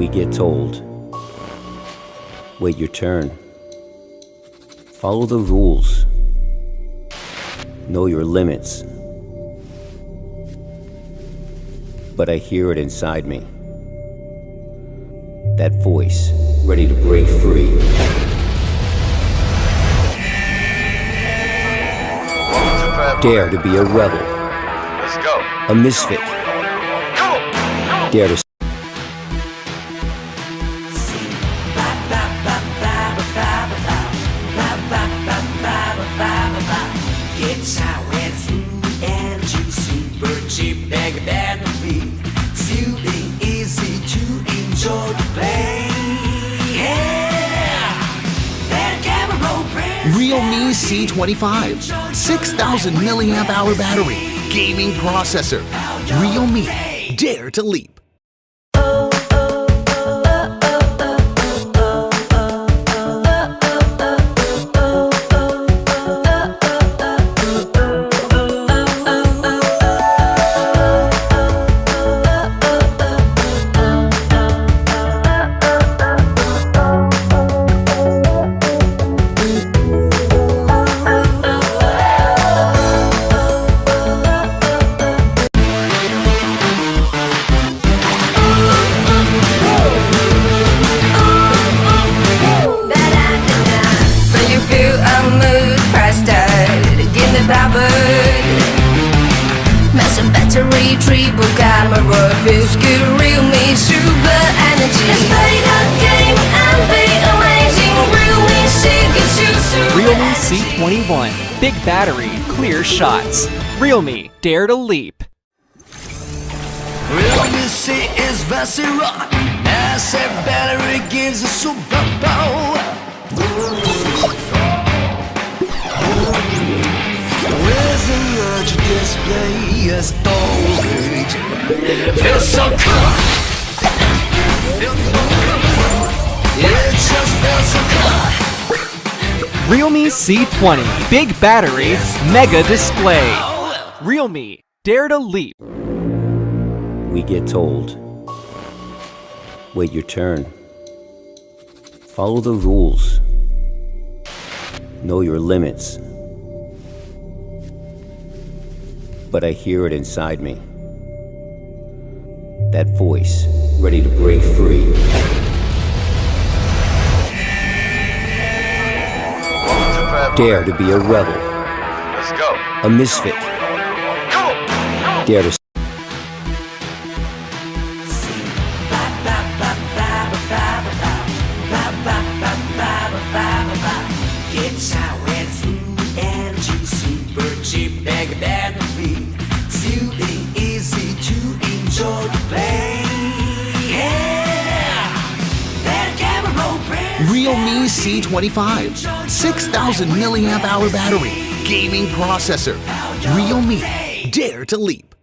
We get told, wait your turn. Follow the rules. Know your limits. But I hear it inside me. That voice, ready to break free. Dare to be a rebel. Let's go. A misfit. Go. Dare to It's how it's fruit and juice, super cheap, bigger than the beat. Feeling easy to enjoy the play. Yeah, that camera press. Realme C25, 6,000 milliamp hour battery, gaming processor. Realme, dare to leap. Massive battery, triple camera, feels good, Realme super energy. Let's play the game and be amazing. Realme C gets you super Realme C21, big battery, clear shots. Realme, dare to leap. Realme C is Vassira. Massive battery gives a super power. With a large display as storage, feels so cool. It just feels so cool. Realme C20, big battery, mega display. Realme, dare to leap. we get told, wait your turn. Follow the rules. Know your limits. But I hear it inside me. That voice, ready to break free. Dare to be a rebel. Let's go. A misfit. Come on. Dare to It's how it's fruit and juice, super cheap, bigger than the beat. Feeling easy to enjoy the play. Yeah, that camera press. Realme C25, 6,000 milliamp hour battery, gaming processor. Realme, dare to leap.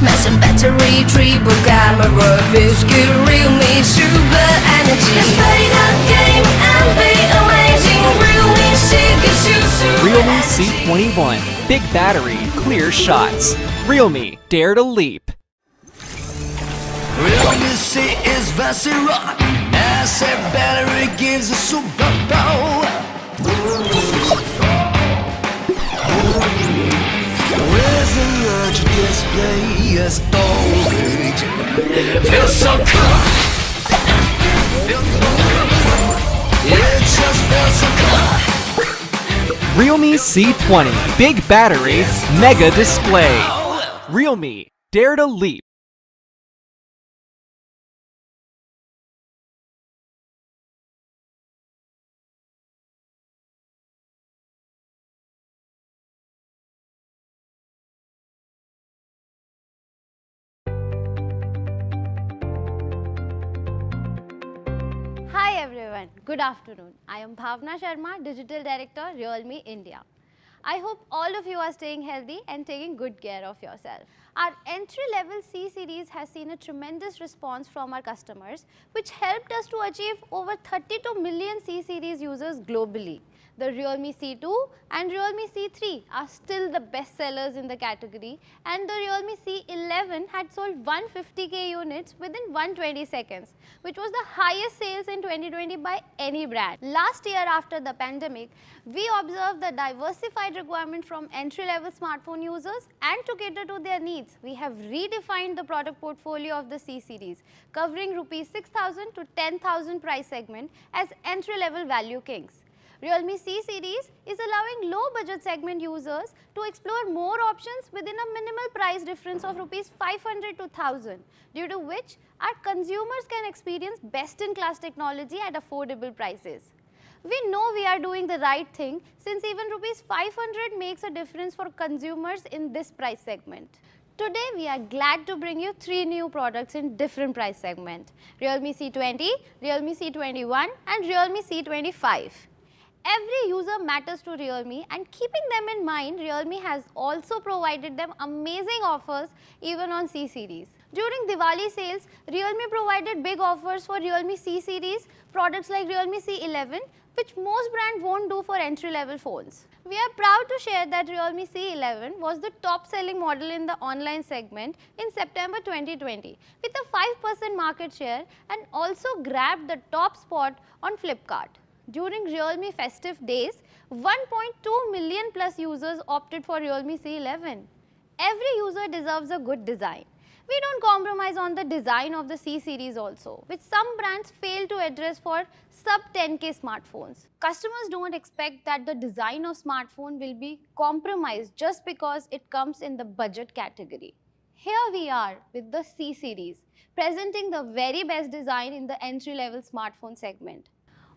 Massive battery, triple camera, feels good, Realme super energy. Let's play the game and be amazing. Realme C gets you super Realme energy. C21, big battery, clear shots. Realme, dare to leap. Realme C is Vassira. Massive battery gives a super power. With a large display as storage, feels so cool. It just feels so cool. Realme C20, big battery, mega display. Realme, dare to leap. everyone. Good afternoon. I am Bhavna Sharma, Digital Director, Realme India. I hope all of you are staying healthy and taking good care of yourself. Our entry-level C series has seen a tremendous response from our customers, which helped us to achieve over 32 million C series users globally. The Realme C2 and Realme C3 are still the best sellers in the category, and the Realme C11 had sold 150k units within 120 seconds, which was the highest sales in 2020 by any brand. Last year, after the pandemic, we observed the diversified requirement from entry-level smartphone users, and to cater to their needs, we have redefined the product portfolio of the C series, covering Rs 6,000 to 10,000 price segment as entry-level value kings. Realme C series is allowing low budget segment users to explore more options within a minimal price difference of Rs 500 to 1000, due to which our consumers can experience best in class technology at affordable prices. We know we are doing the right thing, since even Rs 500 makes a difference for consumers in this price segment. Today we are glad to bring you 3 new products in different price segment: Realme C20, Realme C21 and Realme C25. Every user matters to Realme, and keeping them in mind, Realme has also provided them amazing offers even on C series. During Diwali sales, Realme provided big offers for Realme C series products like Realme C11, which most brands won't do for entry-level phones. We are proud to share that Realme C11 was the top selling model in the online segment in September 2020 with a 5% market share, and also grabbed the top spot on Flipkart. During Realme festive days, 1.2 million plus users opted for Realme C11. Every user deserves a good design. We don't compromise on the design of the C series also, which some brands fail to address for sub 10k smartphones. Customers don't expect that the design of smartphone will be compromised just because it comes in the budget category. Here we are with the C series, presenting the very best design in the entry-level smartphone segment.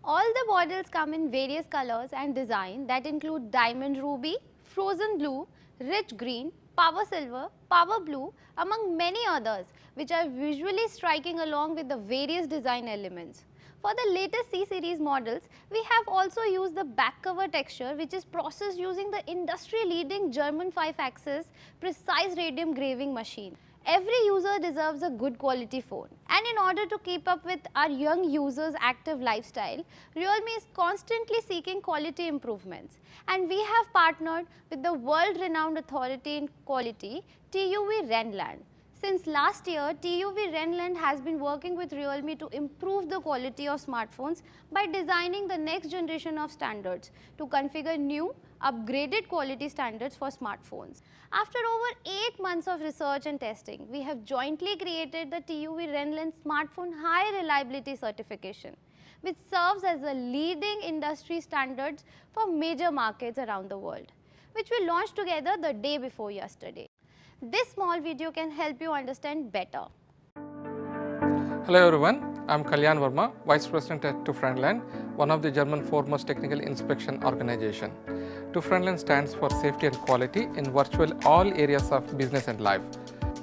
All the models come in various colors and design that include diamond ruby, frozen blue, rich green, power silver, power blue, among many others, which are visually striking along with the various design elements. For the latest C series models, we have also used the back cover texture, which is processed using the industry leading German 5-axis precise radium graving machine. Every user deserves a good quality phone, and in order to keep up with our young users' active lifestyle, Realme is constantly seeking quality improvements, and we have partnered with the world-renowned authority in quality, TÜV Rheinland. Since last year, TÜV Rheinland has been working with Realme to improve the quality of smartphones by designing the next generation of standards to configure new, upgraded quality standards for smartphones. After over 8 months of research and testing, we have jointly created the TÜV Rheinland Smartphone High Reliability Certification, which serves as a leading industry standards for major markets around the world, which we launched together the day before yesterday. This small video can help you understand better. Hello everyone, I am Kalyan Verma, Vice President at TÜV Rheinland, one of the German foremost technical inspection organization. TÜV Rheinland stands for safety and quality in virtually all areas of business and life.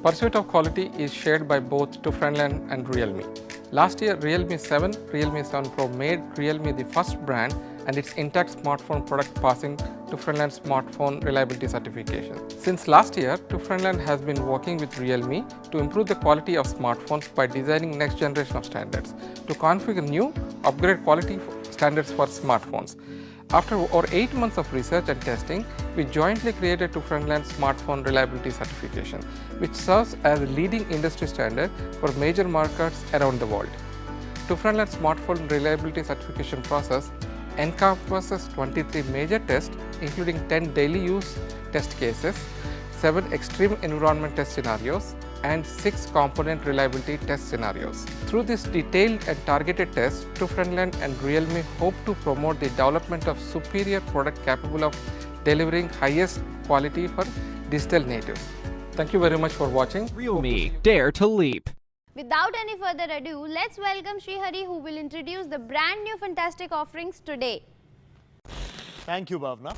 Pursuit of quality is shared by both TÜV Rheinland and Realme. Last year, Realme 7, Realme 7 Pro made Realme the first brand and its intact smartphone product passing TÜV Rheinland Smartphone Reliability Certification. Since last year, TÜV Rheinland has been working with Realme to improve the quality of smartphones by designing next generation of standards to configure new, upgrade quality standards for smartphones. After over 8 months of research and testing, we jointly created TÜV Rheinland Smartphone Reliability Certification, which serves as a leading industry standard for major markets around the world. TÜV Rheinland Smartphone Reliability Certification process encompasses 23 major tests, including 10 daily use test cases, 7 extreme environment test scenarios, and 6 component reliability test scenarios. Through this detailed and targeted tests, TÜV Rheinland and Realme hope to promote the development of superior product capable of delivering highest quality for digital natives. Thank you very much for watching. Realme, dare to leap. Without any further ado, let's welcome Srihari, who will introduce the brand new fantastic offerings today. Thank you, Bhavna.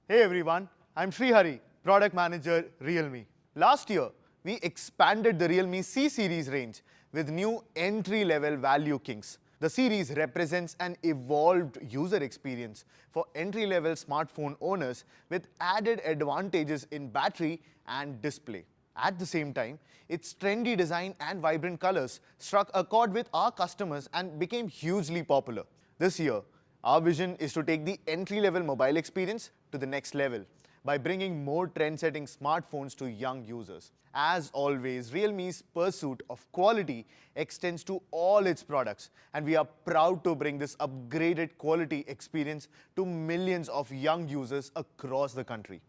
Hey everyone, I'm Srihari, Product Manager, Realme. Last year, we expanded the Realme C series range with new entry-level value kings. The series represents an evolved user experience for entry-level smartphone owners with added advantages in battery and display. At the same time, its trendy design and vibrant colors struck a chord with our customers and became hugely popular. This year, our vision is to take the entry-level mobile experience to the next level by bringing more trend-setting smartphones to young users. As always, Realme's pursuit of quality extends to all its products, and we are proud to bring this upgraded quality experience to millions of young users across the country.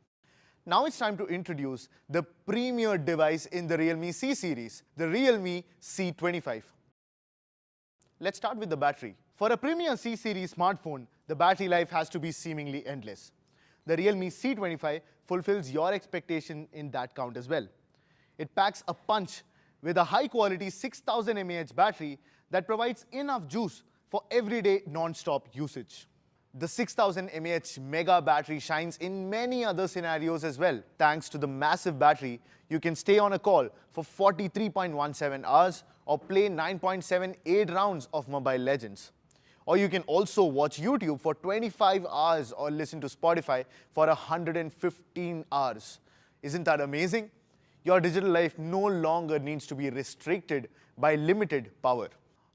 Now it's time to introduce the premier device in the Realme C series, the Realme C25. Let's start with the battery. For a premier C series smartphone, the battery life has to be seemingly endless. The Realme C25 fulfills your expectation in that count as well. It packs a punch with a high-quality 6000 mAh battery that provides enough juice for everyday non-stop usage. The 6000 mAh mega battery shines in many other scenarios as well. Thanks to the massive battery, you can stay on a call for 43.17 hours or play 9.78 rounds of Mobile Legends. Or you can also watch YouTube for 25 hours or listen to Spotify for 115 hours. Isn't that amazing? Your digital life no longer needs to be restricted by limited power.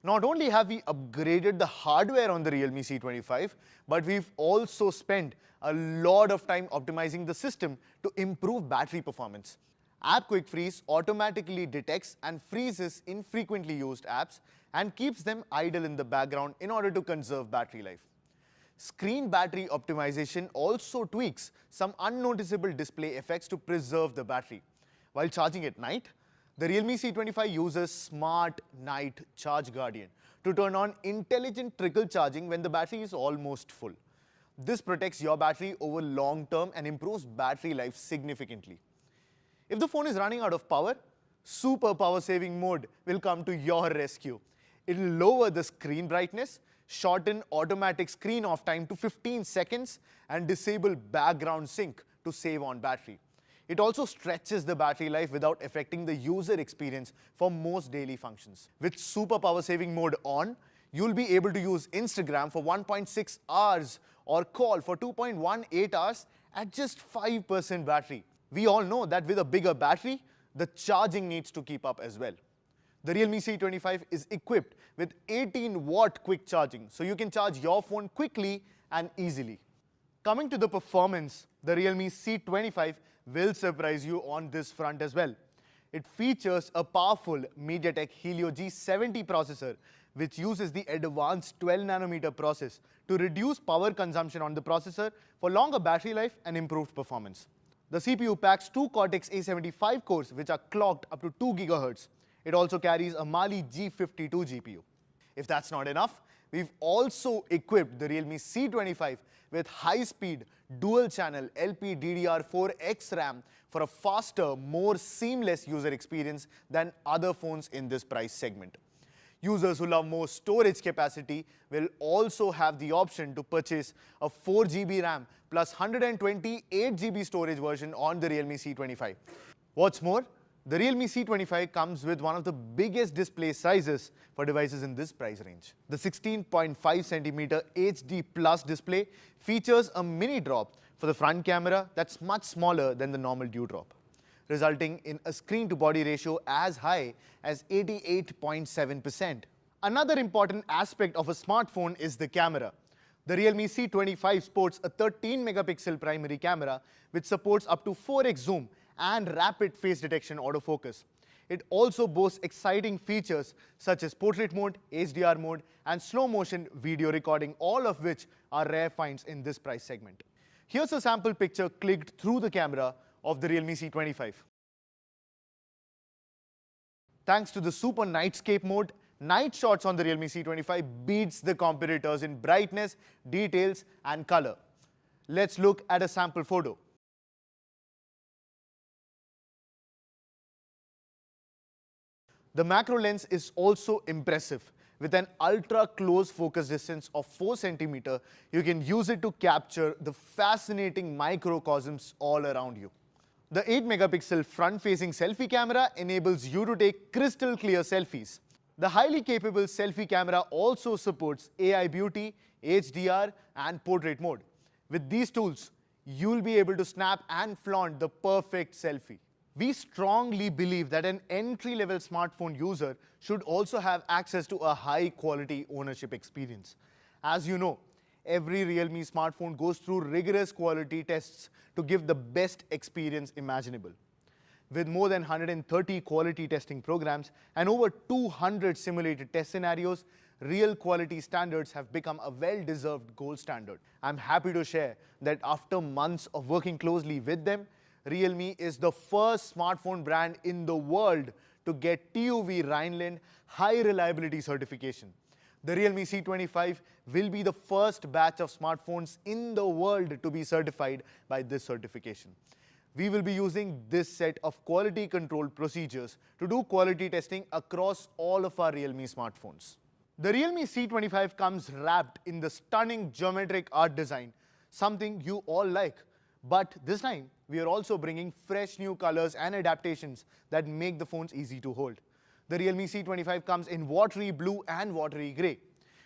Not only have we upgraded the hardware on the Realme C25, but we've also spent a lot of time optimizing the system to improve battery performance. App Quick Freeze automatically detects and freezes infrequently used apps and keeps them idle in the background in order to conserve battery life. Screen battery optimization also tweaks some unnoticeable display effects to preserve the battery. While charging at night, the Realme C25 uses Smart Night Charge Guardian to turn on intelligent trickle charging when the battery is almost full. This protects your battery over long term and improves battery life significantly. If the phone is running out of power, Super Power Saving Mode will come to your rescue. It will lower the screen brightness, shorten automatic screen off time to 15 seconds, and disable background sync to save on battery. It also stretches the battery life without affecting the user experience for most daily functions. With Super Power Saving Mode on, you'll be able to use Instagram for 1.6 hours or call for 2.18 hours at just 5% battery. We all know that with a bigger battery, the charging needs to keep up as well. The Realme C25 is equipped with 18-watt quick charging, so you can charge your phone quickly and easily. Coming to the performance, the Realme C25 will surprise you on this front as well. It features a powerful MediaTek Helio G70 processor, which uses the advanced 12nm process to reduce power consumption on the processor for longer battery life and improved performance. The CPU packs two Cortex A75 cores, which are clocked up to 2 GHz. It also carries a Mali G52 GPU. If that's not enough, we've also equipped the Realme C25 with high-speed dual-channel LPDDR4X RAM for a faster, more seamless user experience than other phones in this price segment. Users who love more storage capacity will also have the option to purchase a 4GB RAM plus 128GB storage version on the Realme C25. What's more, the Realme C25 comes with one of the biggest display sizes for devices in this price range. The 16.5cm HD Plus display features a mini drop for the front camera that's much smaller than the normal dewdrop, resulting in a screen-to-body ratio as high as 88.7%. Another important aspect of a smartphone is the camera. The Realme C25 sports a 13-megapixel primary camera which supports up to 4x zoom and rapid face detection autofocus. It also boasts exciting features such as portrait mode, HDR mode, and slow motion video recording, all of which are rare finds in this price segment. Here's a sample picture clicked through the camera of the Realme C25. Thanks to the Super Nightscape mode, night shots on the Realme C25 beats the competitors in brightness, details, and color. Let's look at a sample photo. The macro lens is also impressive. With an ultra-close focus distance of 4 cm, you can use it to capture the fascinating microcosms all around you. The 8-megapixel front-facing selfie camera enables you to take crystal clear selfies. The highly capable selfie camera also supports AI beauty, HDR and portrait mode. With these tools, you'll be able to snap and flaunt the perfect selfie. We strongly believe that an entry-level smartphone user should also have access to a high-quality ownership experience. As you know, every Realme smartphone goes through rigorous quality tests to give the best experience imaginable. With more than 130 quality testing programs and over 200 simulated test scenarios, real quality standards have become a well-deserved gold standard. I'm happy to share that after months of working closely with them, Realme is the first smartphone brand in the world to get TÜV Rheinland high reliability certification. The Realme C25 will be the first batch of smartphones in the world to be certified by this certification. We will be using this set of quality control procedures to do quality testing across all of our Realme smartphones. The Realme C25 comes wrapped in the stunning geometric art design, something you all like. But this time, we are also bringing fresh new colors and adaptations that make the phones easy to hold. The Realme C25 comes in watery blue and watery grey.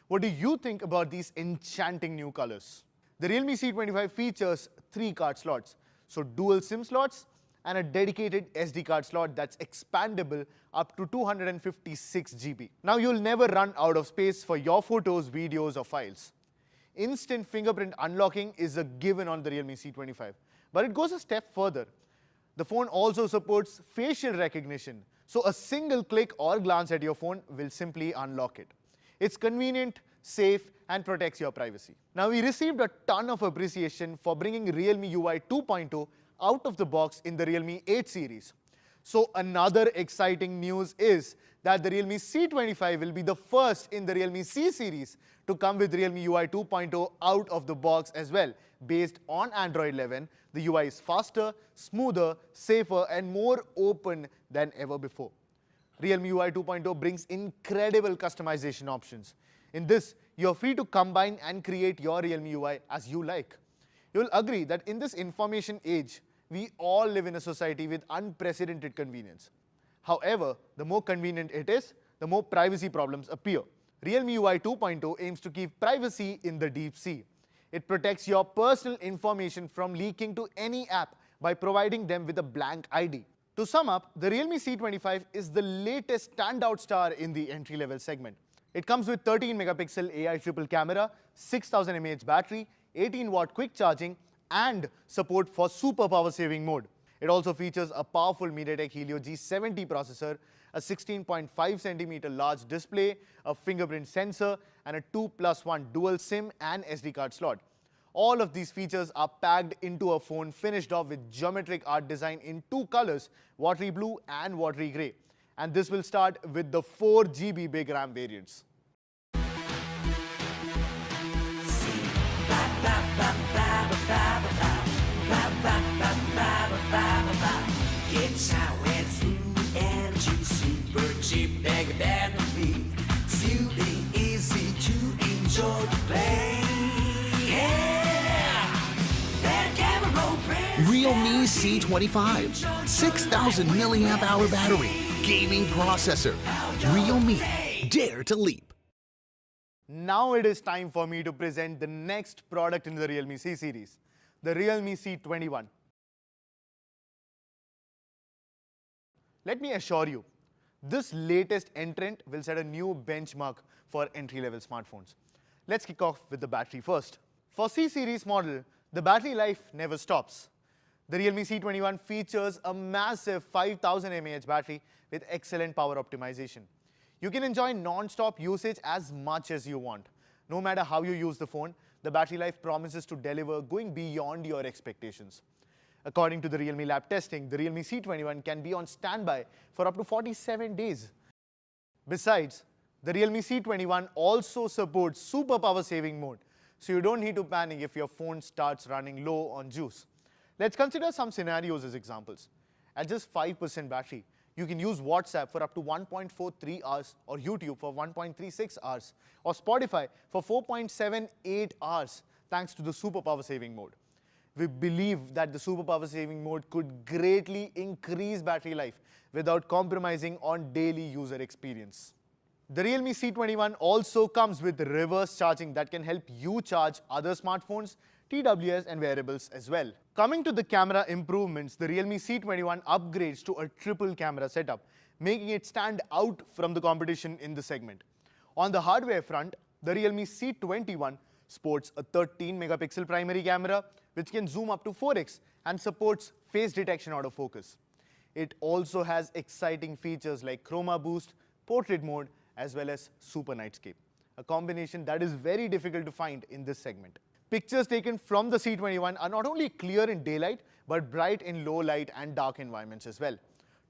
What do you think about these enchanting new colors? The Realme C25 features 3 card slots, so dual SIM slots and a dedicated SD card slot that's expandable up to 256 GB. Now you'll never run out of space for your photos, videos or files. Instant fingerprint unlocking is a given on the Realme C25, but it goes a step further. The phone also supports facial recognition, so a single click or glance at your phone will simply unlock it. It's convenient, safe and protects your privacy. Now we received a ton of appreciation for bringing Realme UI 2.0 out of the box in the Realme 8 series. So another exciting news is that the Realme C25 will be the first in the Realme C series to come with Realme UI 2.0 out of the box as well. Based on Android 11, the UI is faster, smoother, safer and more open than ever before. Realme UI 2.0 brings incredible customization options. In this, you're free to combine and create your Realme UI as you like. You'll agree that in this information age, we all live in a society with unprecedented convenience. However, the more convenient it is, the more privacy problems appear. Realme UI 2.0 aims to keep privacy in the deep sea. It protects your personal information from leaking to any app by providing them with a blank ID. To sum up, the Realme C25 is the latest standout star in the entry-level segment. It comes with 13-megapixel AI triple camera, 6000 mAh battery, 18-watt quick charging, and support for super power saving mode. It also features a powerful MediaTek Helio G70 processor, a 16.5cm large display, a fingerprint sensor, and a 2+1 dual SIM and SD card slot. All of these features are packed into a phone finished off with geometric art design in 2 colors, watery blue and watery grey. And this will start with the 4GB big RAM variants. It's how it's food and juice, super cheap, big battery, soothing, easy to enjoy the play. Realme C25, 6000 milliamp hour battery, gaming processor. Realme, dare to leap. Now it is time for me to present the next product in the Realme C series, the Realme C21. Let me assure you, this latest entrant will set a new benchmark for entry-level smartphones. Let's kick off with the battery first. For C series model, the battery life never stops. The Realme C21 features a massive 5000 mAh battery with excellent power optimization. You can enjoy non-stop usage as much as you want. No matter how you use the phone, the battery life promises to deliver, going beyond your expectations. According to the Realme lab testing, the Realme C21 can be on standby for up to 47 days. Besides, the Realme C21 also supports super power saving mode, so you don't need to panic if your phone starts running low on juice. Let's consider some scenarios as examples. At just 5% battery, you can use WhatsApp for up to 1.43 hours, or YouTube for 1.36 hours, or Spotify for 4.78 hours thanks to the super power saving mode. We believe that the super power saving mode could greatly increase battery life without compromising on daily user experience. The Realme C21 also comes with reverse charging that can help you charge other smartphones, TWS and wearables as well. Coming to the camera improvements, the Realme C21 upgrades to a triple camera setup, making it stand out from the competition in the segment. On the hardware front, the Realme C21 sports a 13 megapixel primary camera which can zoom up to 4x and supports face detection autofocus. It also has exciting features like Chroma Boost, Portrait Mode as well as Super Nightscape, a combination that is very difficult to find in this segment. Pictures taken from the C21 are not only clear in daylight but bright in low light and dark environments as well.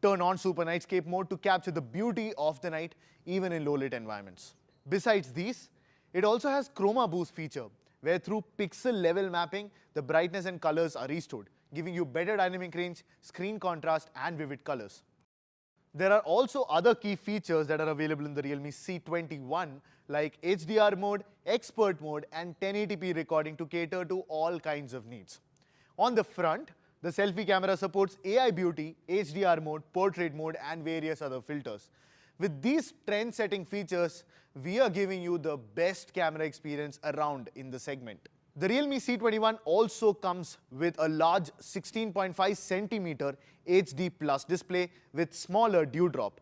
Turn on Super Nightscape mode to capture the beauty of the night even in low lit environments. Besides these, it also has Chroma Boost feature where through pixel level mapping the brightness and colors are restored, giving you better dynamic range, screen contrast and vivid colors. There are also other key features that are available in the Realme C21 like HDR mode, expert mode and 1080p recording to cater to all kinds of needs. On the front, the selfie camera supports AI beauty, HDR mode, portrait mode and various other filters. With these trend-setting features, we are giving you the best camera experience around in the segment. The Realme C21 also comes with a large 16.5 centimeter HD Plus display with smaller dewdrop,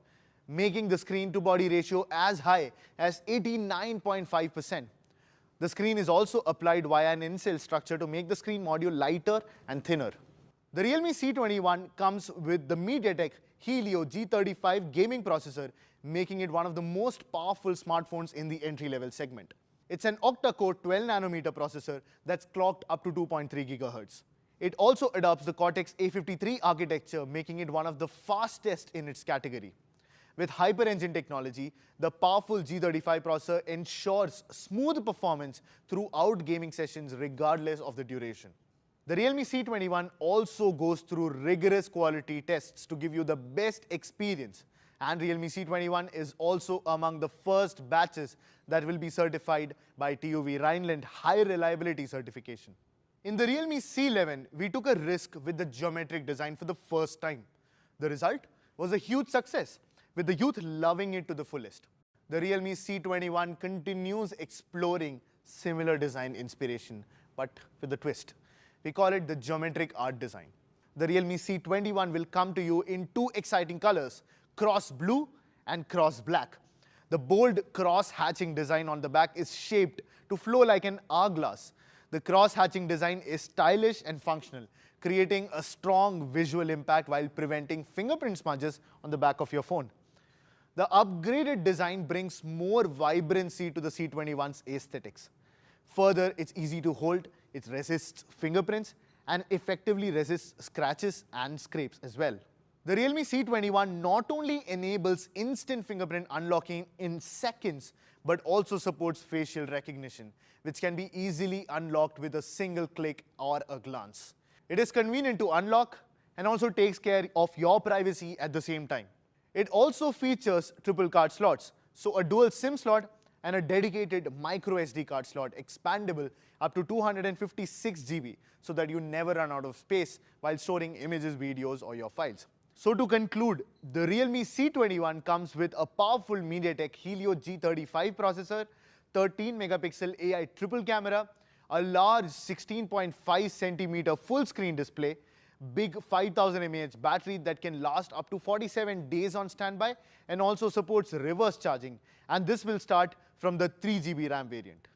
making the screen to body ratio as high as 89.5%. The screen is also applied via an in-cell structure to make the screen module lighter and thinner. The Realme C21 comes with the MediaTek Helio G35 gaming processor, making it one of the most powerful smartphones in the entry-level segment. It's an octa-core 12nm processor that's clocked up to 2.3 GHz. It also adopts the Cortex-A53 architecture, making it one of the fastest in its category. With HyperEngine technology, the powerful G35 processor ensures smooth performance throughout gaming sessions regardless of the duration. The Realme C21 also goes through rigorous quality tests to give you the best experience. And Realme C21 is also among the first batches that will be certified by TÜV Rheinland High Reliability Certification. In the Realme C11, we took a risk with the geometric design for the first time. The result was a huge success, with the youth loving it to the fullest. The Realme C21 continues exploring similar design inspiration, but with a twist. We call it the geometric art design. The Realme C21 will come to you in two exciting colors, cross blue and cross black. The bold cross hatching design on the back is shaped to flow like an hourglass. The cross hatching design is stylish and functional, creating a strong visual impact while preventing fingerprint smudges on the back of your phone. The upgraded design brings more vibrancy to the C21's aesthetics. Further, it's easy to hold, it resists fingerprints and effectively resists scratches and scrapes as well. The Realme C21 not only enables instant fingerprint unlocking in seconds, but also supports facial recognition, which can be easily unlocked with a single click or a glance. It is convenient to unlock and also takes care of your privacy at the same time. It also features triple card slots, so a dual SIM slot and a dedicated micro SD card slot expandable up to 256 GB so that you never run out of space while storing images, videos or your files. So to conclude, the Realme C21 comes with a powerful MediaTek Helio G35 processor, 13 megapixel AI triple camera, a large 16.5 centimeter full screen display, big 5000 mAh battery that can last up to 47 days on standby and also supports reverse charging, and this will start from the 3 GB RAM variant.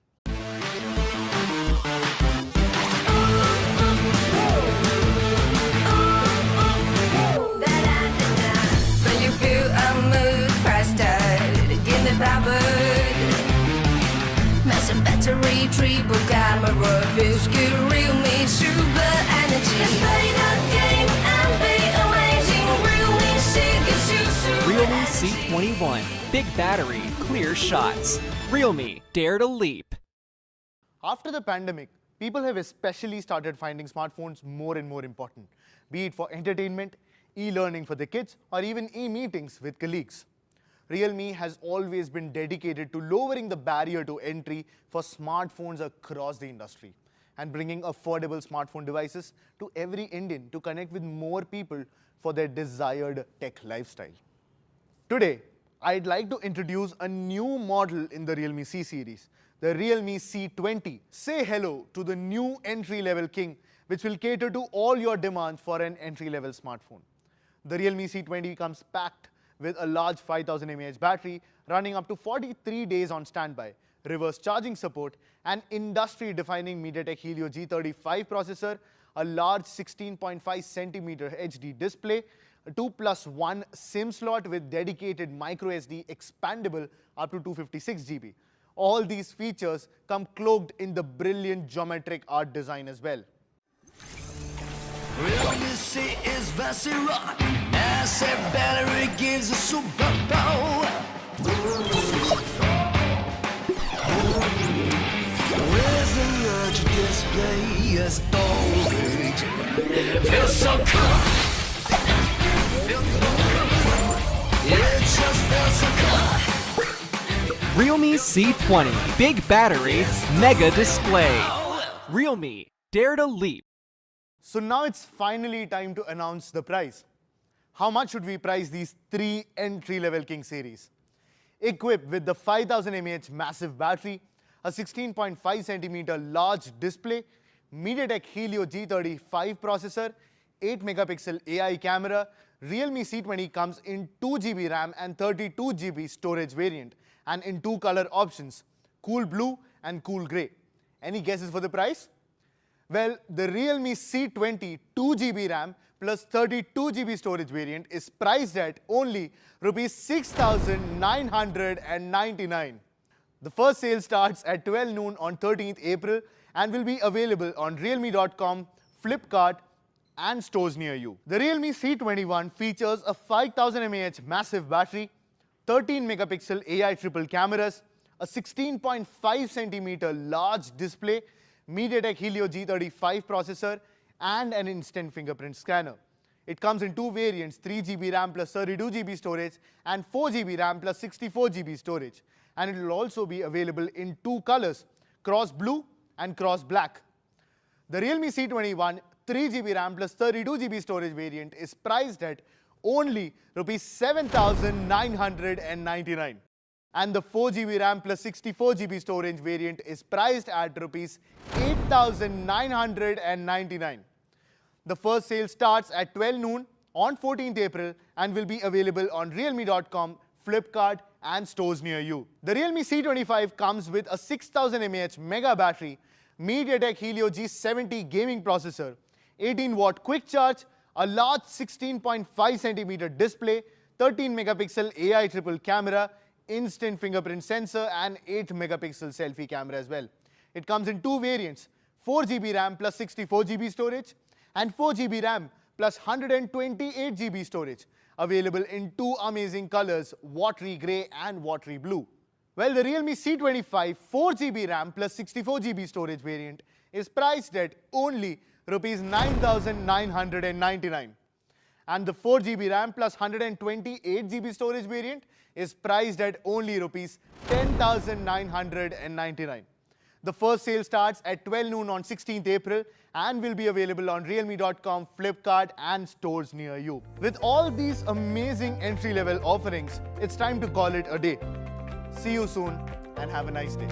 When you feel a mood, press start, give me power. Massive battery, triple camera, feels good, Realme super energy. Let's play the game and be amazing. Realme C gives you super Realme energy. C21. Big battery, clear shots. Realme, dare to leap. After the pandemic, people have especially started finding smartphones more and more important, be it for entertainment, e-learning for the kids, or even e-meetings with colleagues. Realme has always been dedicated to lowering the barrier to entry for smartphones across the industry and bringing affordable smartphone devices to every Indian to connect with more people for their desired tech lifestyle. Today, I'd like to introduce a new model in the Realme C series, the Realme C20. Say hello to the new entry-level king, which will cater to all your demands for an entry-level smartphone. The Realme C20 comes packed with a large 5000 mAh battery running up to 43 days on standby, reverse charging support, an industry-defining MediaTek Helio G35 processor, a large 16.5 cm HD display, a 2+1 SIM slot with dedicated microSD expandable up to 256 GB. All these features come cloaked in the brilliant geometric art design as well. Realme C is fancy rock. Massive battery gives a super power. With a large display as always. Feels so cool. It just feels so cool. Realme C20. Big battery, mega display. Realme, dare to leap. So now it's finally time to announce the price. How much should we price these three entry-level King series? Equipped with the 5000 mAh massive battery, a 16.5 cm large display, MediaTek Helio G35 processor, 8 megapixel AI camera, Realme C20 comes in 2 GB RAM and 32 GB storage variant, and in two color options, cool blue and cool grey. Any guesses for the price? Well, the Realme C20 2 GB RAM plus 32 GB storage variant is priced at only Rs 6,999. The first sale starts at 12 noon on 13th April and will be available on realme.com, Flipkart and stores near you. The Realme C21 features a 5000 mAh massive battery, 13 megapixel AI triple cameras, a 16.5 cm large display, MediaTek Helio G35 processor and an instant fingerprint scanner. It comes in two variants, 3 GB RAM plus 32 GB storage and 4 GB RAM plus 64 GB storage. And it will also be available in two colors, cross blue and cross black. The Realme C21 3 GB RAM plus 32 GB storage variant is priced at only Rs 7,999. And the 4 GB RAM plus 64 GB storage variant is priced at Rs 8,999. The first sale starts at 12 noon on 14th April and will be available on realme.com, Flipkart and stores near you. The Realme C25 comes with a 6000 mAh mega battery, MediaTek Helio G70 gaming processor, 18-watt quick charge, a large 16.5 cm display, 13 megapixel AI triple camera, instant fingerprint sensor and 8 megapixel selfie camera as well. It comes in two variants, 4 GB RAM plus 64 GB storage and 4 GB RAM plus 128 GB storage, available in two amazing colors, watery grey and watery blue. Well, the Realme C25 4 GB RAM plus 64 GB storage variant is priced at only Rs 9,999. And the 4 GB RAM plus 128 GB storage variant is priced at only Rs 10,999. The first sale starts at 12 noon on 16th April and will be available on realme.com, Flipkart and stores near you. With all these amazing entry-level offerings, it's time to call it a day. See you soon and have a nice day.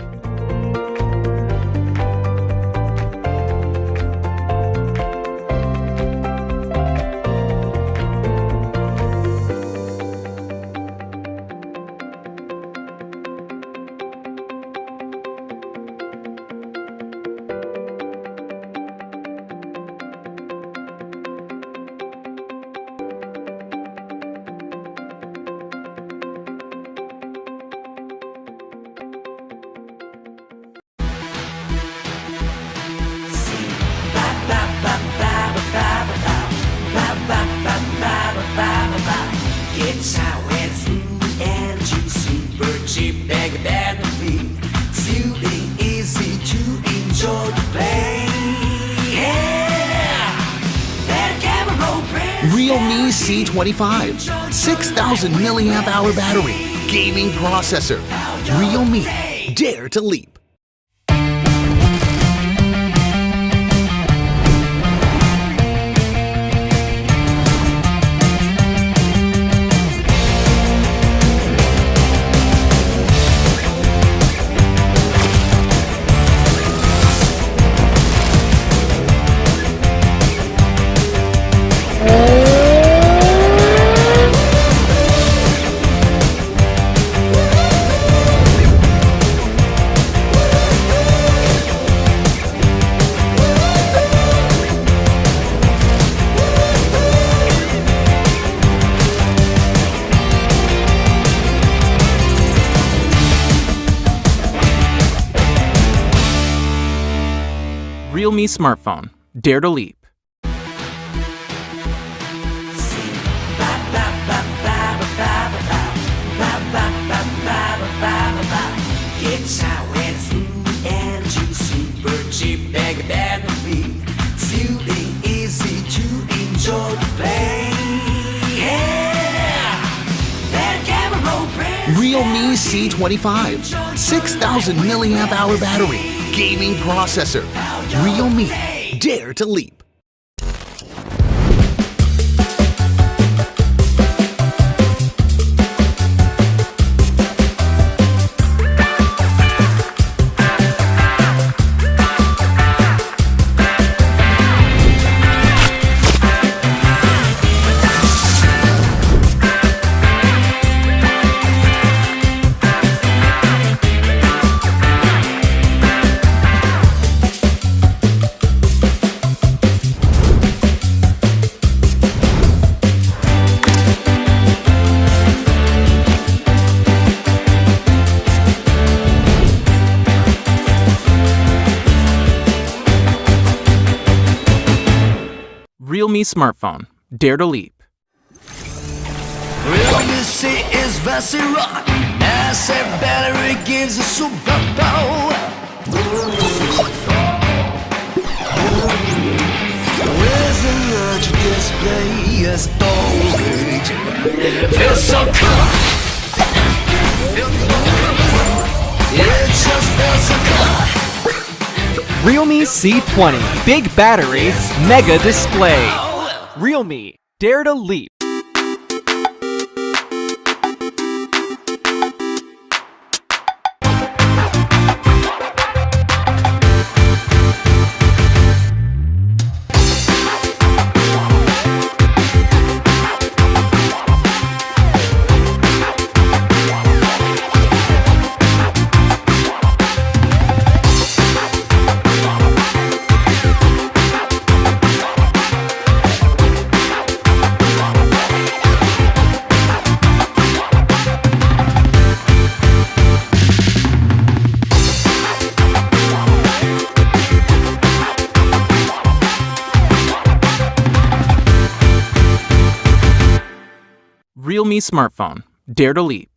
It's sour and fruity and juicy, super cheap, bag of battery, feeling easy to enjoy the play. Yeah, that camera brand. Realme C25, 6,000 milliamp hour battery, gaming processor. Realme, dare to leap. Realme smartphone. Dare to leap. It's sour and fruit and juice, super cheap, bag battery, feeling easy to enjoy the play. Yeah, that camera brand. Realme C25, 6,000 milliamp hour battery, gaming processor. Realme, dare to leap. Realme smartphone. Dare to leap. Realme C is very rock. Massive battery gives a super power. With a large display, a storage. Feels so cool. It just feels so cool. Realme C20. Big battery, mega display. Realme, dare to leap. Realme smartphone. Dare to leap.